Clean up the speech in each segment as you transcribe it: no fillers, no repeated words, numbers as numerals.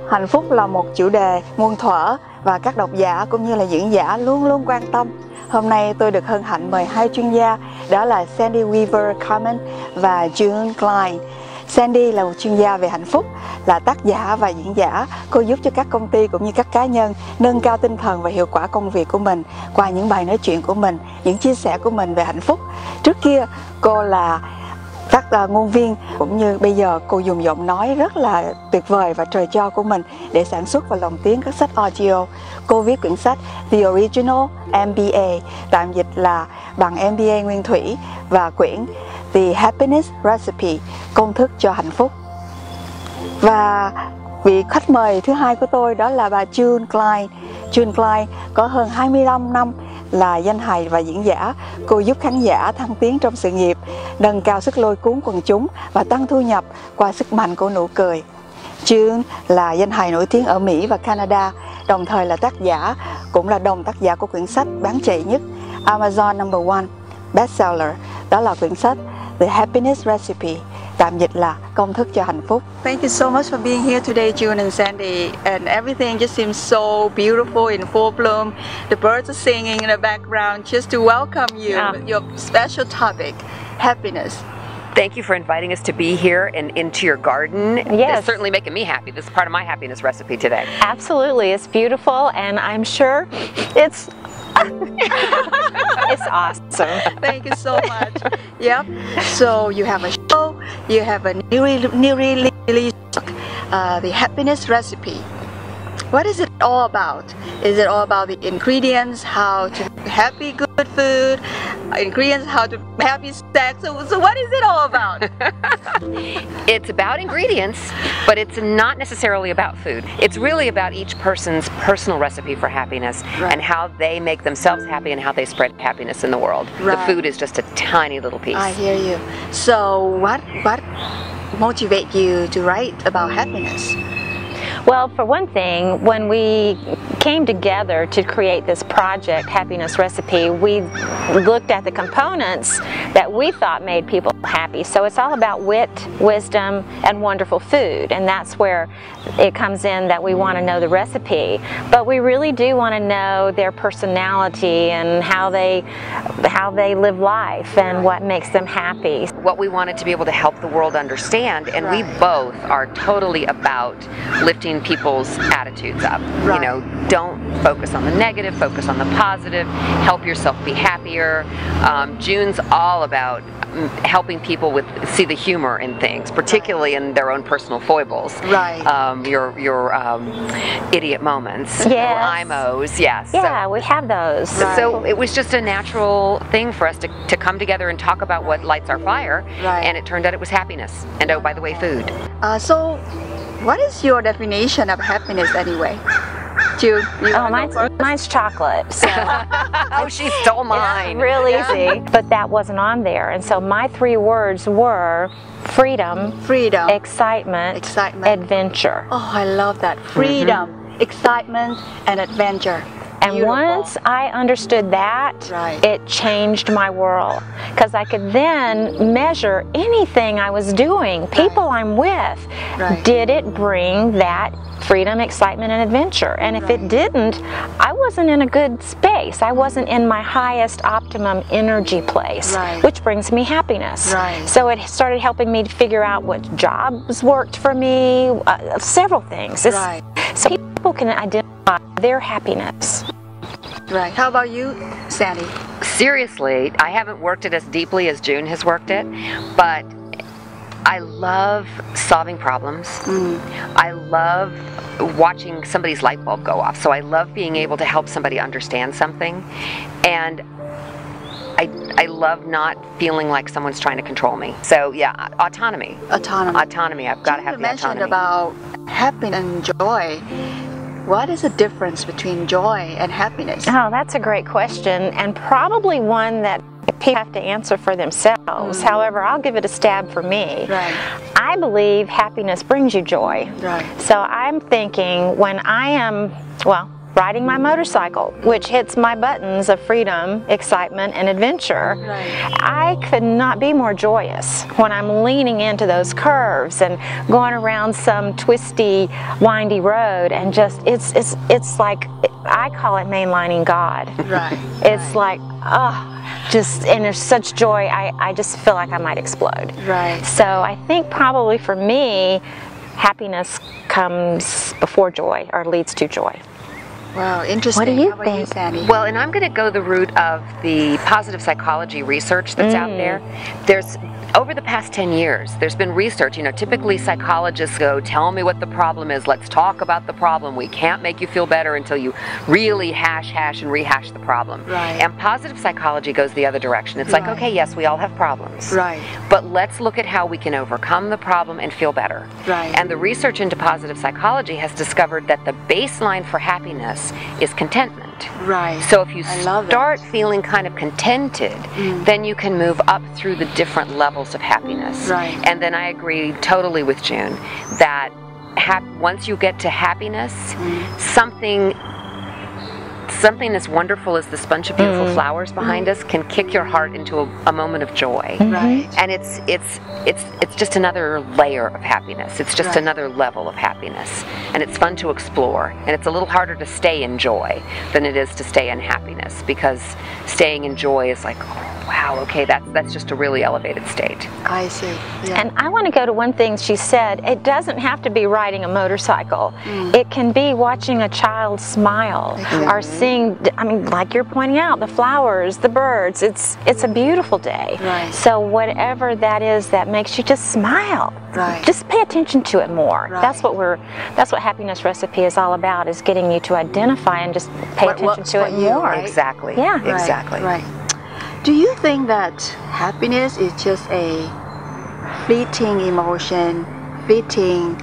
Hạnh phúc là một chủ đề muôn thuở và các độc giả cũng như là diễn giả luôn luôn quan tâm. Hôm nay tôi được hân hạnh mời hai chuyên gia, đó là Sandy Weaver Carmen và June Cline. Sandy là một chuyên gia về hạnh phúc, là tác giả và diễn giả. Cô giúp cho các công ty cũng như các cá nhân nâng cao tinh thần và hiệu quả công việc của mình qua những bài nói chuyện của mình, những chia sẻ của mình về hạnh phúc. Trước kia cô là các ngôn viên, cũng như bây giờ cô dùng giọng nói rất là tuyệt vời và trời cho của mình để sản xuất và lồng tiếng các sách audio. Cô viết quyển sách The Original MBA, tạm dịch là bằng MBA nguyên thủy, và quyển The Happiness Recipe, công thức cho hạnh phúc. Và vị khách mời thứ hai của tôi đó là bà June Cline. June Cline có hơn 25 năm là danh hài và diễn giả. Cô giúp khán giả thăng tiến trong sự nghiệp, nâng cao sức lôi cuốn quần chúng và tăng thu nhập qua sức mạnh của nụ cười. June là danh hài nổi tiếng ở Mỹ và Canada, đồng thời là tác giả, cũng là đồng tác giả của quyển sách bán chạy nhất Amazon #1 bestseller, đó là quyển sách The Happiness Recipe, tạm dịch là công thức cho hạnh phúc. Thank you so much for being here today, June and Sandy. And everything just seems so beautiful in full bloom. The birds are singing in the background just to welcome you with your special topic, happiness. Thank you for inviting us to be here and into your garden. Yes. It's certainly making me happy. This is part of my happiness recipe today. Absolutely. It's beautiful, and I'm sure it's it's awesome. Thank you so much. Yep. So you have a show, you have a new release book, The Happiness Recipe. What is it all about? Is it all about the ingredients, how to happy good food, ingredients, how to happy sex? So what is it all about? It's about ingredients, but it's not necessarily about food. It's really about each person's personal recipe for happiness, and how they make themselves happy and how they spread happiness in the world. The food is just a tiny little piece. I hear you. So what motivates you to write about happiness? Well, for one thing, when we came together to create this project, Happiness Recipe, we looked at the components that we thought made people happy. So it's all about wit, wisdom, and wonderful food. And that's where it comes in that we want to know the recipe. But we really do want to know their personality and how they live life and what makes them happy. What we wanted to be able to help the world understand, and we both are totally about lifting people's attitudes up. You know, don't focus on the negative, focus on the positive, help yourself be happier. June's all about helping people see the humor in things, particularly in their own personal foibles. Your idiot moments, or IMOs, yes. Yeah, we have those. So it was just a natural thing for us to come together and talk about what lights our fire, and it turned out it was happiness. And oh, by the way, food. So what is your definition of happiness anyway? June, mine's chocolate. So. Oh, she stole mine. It's real easy. But that wasn't on there. And so my 3 words were freedom, excitement, adventure. Oh, I love that. Freedom, excitement, and adventure. And once I understood that, it changed my world, because I could then measure anything I was doing, people I'm with, did it bring that freedom, excitement, and adventure? And if it didn't, I wasn't in a good space. I wasn't in my highest optimum energy place, which brings me happiness. So it started helping me to figure out what jobs worked for me, several things. So people can identify their happiness. How about you, Sandy? Seriously, I haven't worked it as deeply as June has worked it, but I love solving problems. I love watching somebody's light bulb go off. So I love being able to help somebody understand something. And I love not feeling like someone's trying to control me. So yeah, autonomy. Autonomy. I've got to have the autonomy. You mentioned about happiness and joy. What is the difference between joy and happiness? Oh, that's a great question, and probably one that people have to answer for themselves. However, I'll give it a stab for me. I believe happiness brings you joy. So I'm thinking when I am, well, riding my motorcycle, which hits my buttons of freedom, excitement, and adventure. I could not be more joyous when I'm leaning into those curves and going around some twisty, windy road, and just it's like, I call it mainlining God. It's like, and there's such joy, I just feel like I might explode. So I think probably for me, happiness comes before joy, or leads to joy. Wow, interesting. What do you How about think? Sandy? Well, and I'm going to go the route of the positive psychology research that's out there. There's, over the past 10 years, there's been research. You know, typically psychologists go, tell me what the problem is, let's talk about the problem. We can't make you feel better until you really hash and rehash the problem. And positive psychology goes the other direction. It's like, okay, yes, we all have problems. But let's look at how we can overcome the problem and feel better. And the research into positive psychology has discovered that the baseline for happiness is contentment. So if you start feeling kind of contented, then you can move up through the different levels of happiness. And then I agree totally with June that once you get to happiness, something as wonderful as this bunch of beautiful flowers behind us can kick your heart into a moment of joy. And it's just another layer of happiness. It's just another level of happiness. And it's fun to explore. And it's a little harder to stay in joy than it is to stay in happiness, because staying in joy is like, oh, wow, okay, that's just a really elevated state. I see. And I want to go to one thing she said. It doesn't have to be riding a motorcycle. It can be watching a child smile, or seeing, I mean, like you're pointing out, the flowers, the birds. It's a beautiful day. So whatever that is that makes you just smile, just pay attention to it more. That's what Happiness Recipe is all about, is getting you to identify and just pay attention to it more. Exactly. Yeah. Exactly. Do you think that happiness is just a fleeting emotion, fleeting,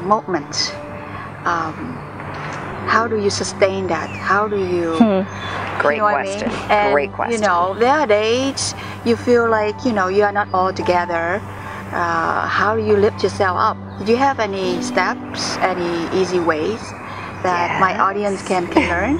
moment? How do you sustain that? How do you... Great question. And, great question. You know, there are days you feel like, you know, you are not all together. How do you lift yourself up? Do you have any steps, any easy ways that my audience can learn?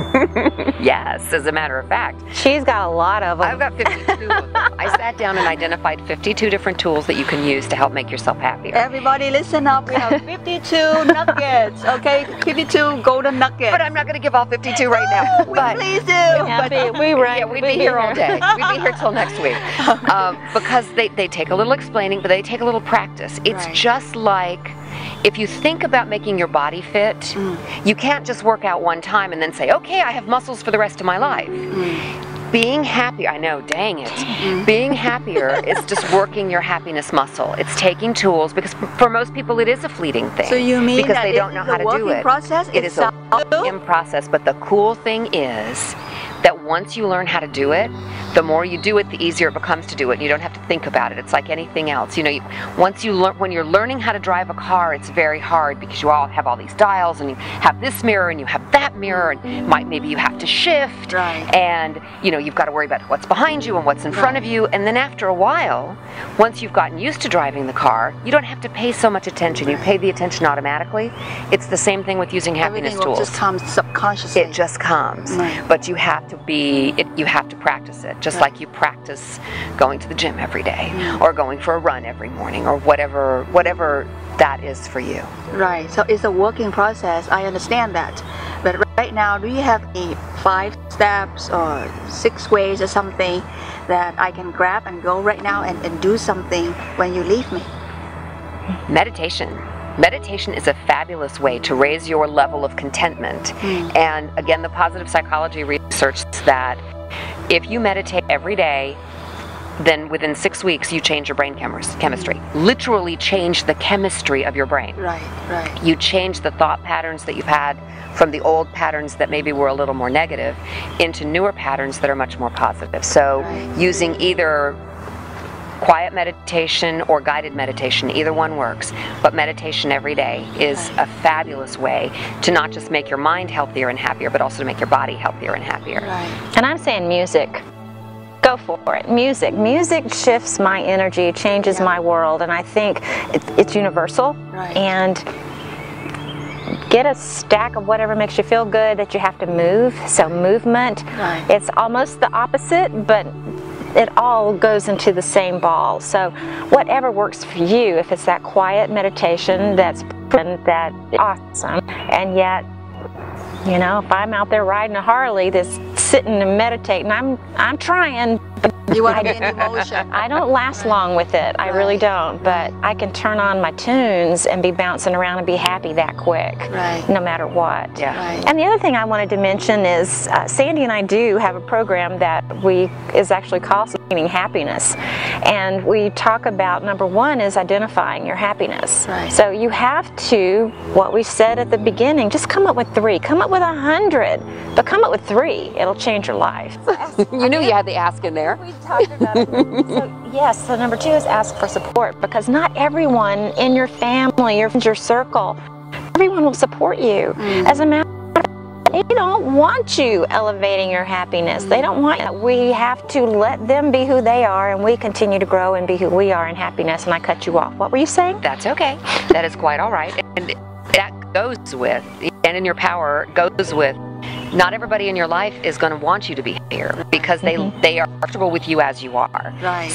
Yes, as a matter of fact. She's got a lot of them. I've got 52 of them. I sat down and identified 52 different tools that you can use to help make yourself happier. Everybody listen up, we have 52 nuggets, okay? 52 golden nuggets. But I'm not going to give all 52 right now. Please do. We'd be here all day. We'd be here till next week. Because they take a little explaining, but they take a little practice. It's just like, if you think about making your body fit, you can't just work out one time and then say, okay, I have muscles for the rest of my life. Being happy, I know, dang it. Being happier is just working your happiness muscle. It's taking tools, because for most people it is a fleeting thing. So you mean because that they don't know how to do it. It is a working process, but the cool thing is that once you learn how to do it, the more you do it, the easier it becomes to do it. You don't have to think about it. It's like anything else. You know, when you're learning how to drive a car, it's very hard, because you all have all these dials, and you have this mirror and you have that mirror, and maybe you have to shift, and you know, you've got to worry about what's behind you and what's in front of you. And then after a while, once you've gotten used to driving the car, you don't have to pay so much attention. You pay the attention automatically. It's the same thing with using happiness tools. Everything just comes subconsciously. It just comes, but you have to practice it. Just like you practice going to the gym every day, or going for a run every morning, or whatever that is for you. Right, so it's a working process, I understand that. But right now, do you have any 5 steps or 6 ways or something that I can grab and go right now and do something when you leave me? Meditation. Meditation is a fabulous way to raise your level of contentment. And again, the positive psychology research that if you meditate every day, then within 6 weeks you change your brain chemistry. Literally change the chemistry of your brain. You change the thought patterns that you've had from the old patterns that maybe were a little more negative into newer patterns that are much more positive. So using either quiet meditation or guided meditation, either one works, but meditation every day is a fabulous way to not just make your mind healthier and happier, but also to make your body healthier and happier. And I'm saying music. Go for it. Music. Music shifts my energy, changes my world, and I think it's universal. And get a stack of whatever makes you feel good that you have to move. So movement, it's almost the opposite, but it all goes into the same ball. So whatever works for you, if it's that quiet meditation that's awesome, and yet, you know, if I'm out there riding a Harley that's sitting and meditating, I'm trying, but you want to be in emotion. I don't last long with it. I really don't. But I can turn on my tunes and be bouncing around and be happy that quick, no matter what. And the other thing I wanted to mention is Sandy and I do have a program that is actually called Sustaining Happiness, and we talk about number one is identifying your happiness. So you have to, what we said at the beginning, just come up with 3. Come up with 100, but come up with 3. It'll change your life. You knew you had the ask in there. We talked about it. So, yes, so number 2 is ask for support, because not everyone in your family, your circle, everyone will support you. As a matter of fact, they don't want you elevating your happiness. They don't want it. We have to let them be who they are, and we continue to grow and be who we are in happiness. And I cut you off. What were you saying? That's okay. That is quite all right. And that goes with, and in your power goes with, not everybody in your life is going to want you to be here, because they are comfortable with you as you are.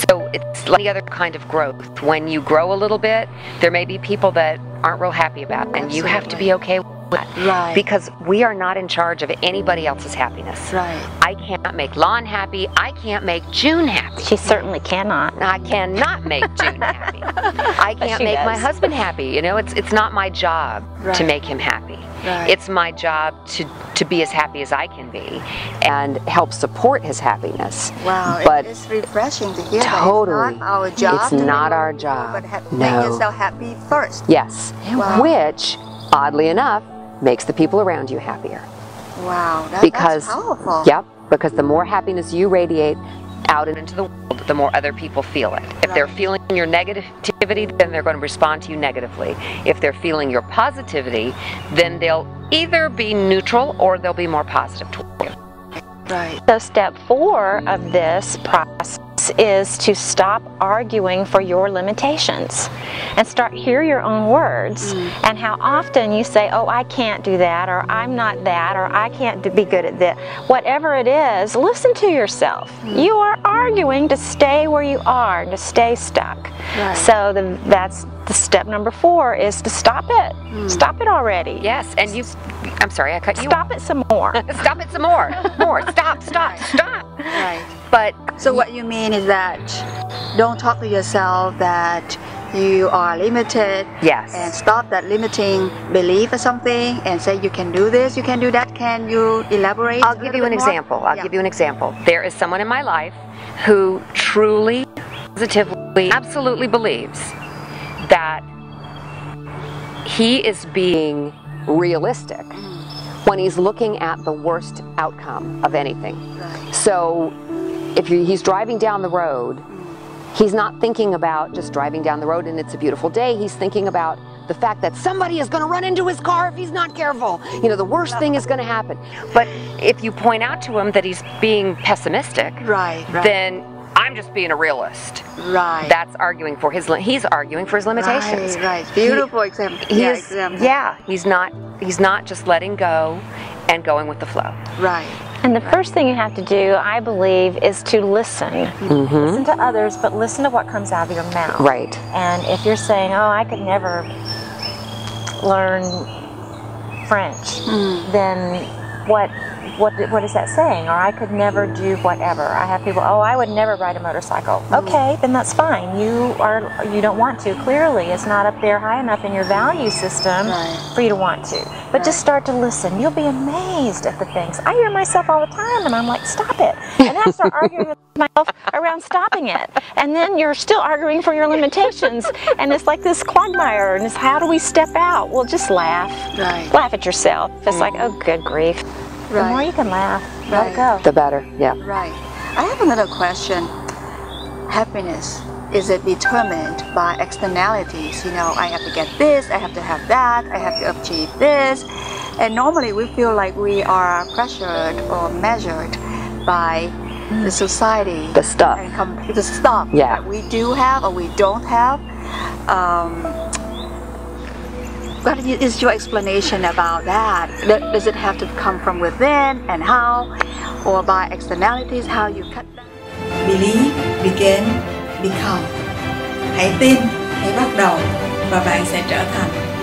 So it's like any other kind of growth. When you grow a little bit, there may be people that aren't real happy about it, and you have to be okay with that. Because we are not in charge of anybody else's happiness. I can't make Lan happy. I can't make June happy. She certainly cannot. I cannot make June happy. I can't make my husband happy. You know, it's not my job to make him happy. It's my job to be as happy as I can be and help support his happiness. Wow, but it's refreshing to hear totally, that. It's not our job. It's not our job. But make yourself happy first. Yes. Which, oddly enough, makes the people around you happier. Wow, that's powerful. Yep, because the more happiness you radiate out into the world, the more other people feel it. If they're feeling your negativity, then they're going to respond to you negatively. If they're feeling your positivity, then they'll either be neutral or they'll be more positive toward you. So step 4 of this process is to stop arguing for your limitations and start hear your own words and how often you say, oh, I can't do that, or I'm not that, or I can't be good at this. Whatever it is, listen to yourself. You are arguing to stay where you are, to stay stuck. So that's the step number 4 is to stop it. Stop it already. Yes, and I'm sorry, I cut you Stop it some more. Stop it some more. More. Stop. But so what you mean is that don't talk to yourself that you are limited. And stop that limiting belief or something and say you can do this, you can do that. Can you elaborate? I'll give you an example. I'll give you an example. There is someone in my life who truly, positively, absolutely believes that he is being realistic when he's looking at the worst outcome of anything. So if he's driving down the road, he's not thinking about just driving down the road and it's a beautiful day. He's thinking about the fact that somebody is going to run into his car if he's not careful. You know, the worst thing is going to happen. But if you point out to him that he's being pessimistic, then I'm just being a realist. That's arguing for his. He's arguing for his limitations. Beautiful example. He's not just letting go and going with the flow. And the first thing you have to do, I believe, is to listen. Listen to others, but listen to what comes out of your mouth. And if you're saying, oh, I could never learn French, then what is that saying? Or I could never do whatever. I have people, oh, I would never ride a motorcycle. Okay, then that's fine. You don't want to. Clearly, it's not up there high enough in your value system for you to want to. But just start to listen. You'll be amazed at the things. I hear myself all the time, and I'm like, stop it. And then I start arguing with myself around stopping it. And then you're still arguing for your limitations. And it's like this quagmire. And it's how do we step out? Well, just laugh. Laugh at yourself. It's like, oh, good grief. The more you can laugh, let it go. The better, I have another question. Happiness, is it determined by externalities? You know, I have to get this, I have to have that, I have to achieve this. And normally we feel like we are pressured or measured by the society. The stuff. And the stuff that we do have or we don't have. What is your explanation about that? Does it have to come from within, and how? Or by externalities, how you cut that? Believe, begin, become. Hãy tin, hãy bắt đầu và bạn sẽ trở thành.